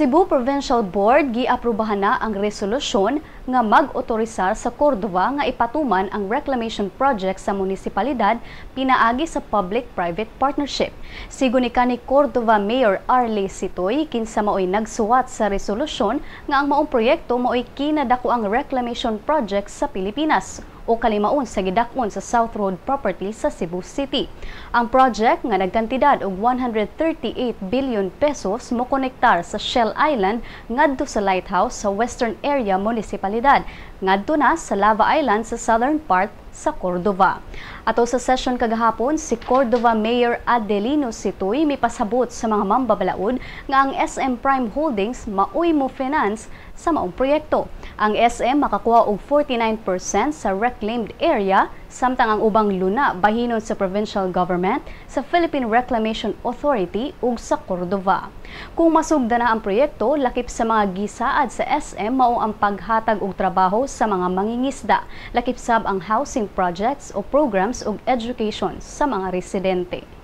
Cebu Provincial Board giaprubahan na ang resolusyon nga mag-otorisar sa Cordova nga ipatuman ang reclamation project sa munisipalidad pinaagi sa public-private partnership. Sigon ni kanhi Cordova Mayor Arley Sitoy kinsa maoy nagsuwat sa resolusyon nga ang maong proyekto maoy kinadako ang reclamation project sa Pilipinas o kalimaon sa gidakon sa South Road property sa Cebu City. Ang project nga nagkantidad og 138 billion pesos mo konektar sa Shell Island ngadto sa lighthouse sa western area munisipalidad ngadto na sa Lava Island sa southern part sa Cordova. Ato sa session kagahapon, si Cordova Mayor Adelino Sitoy mipasabot sa mga mambabalaod nga ang SM Prime Holdings maoy mo finance sa maong proyekto. Ang SM makakuha og 49% sa reclaimed area, samtang ang ubang luna bahinon sa provincial government, sa Philippine Reclamation Authority ug sa Cordova. Kung masugda na ang proyekto, lakip sa mga gisaad sa SM mao ang paghatag og trabaho sa mga mangingisda, lakip sab ang housing projects o programs ug education sa mga residente.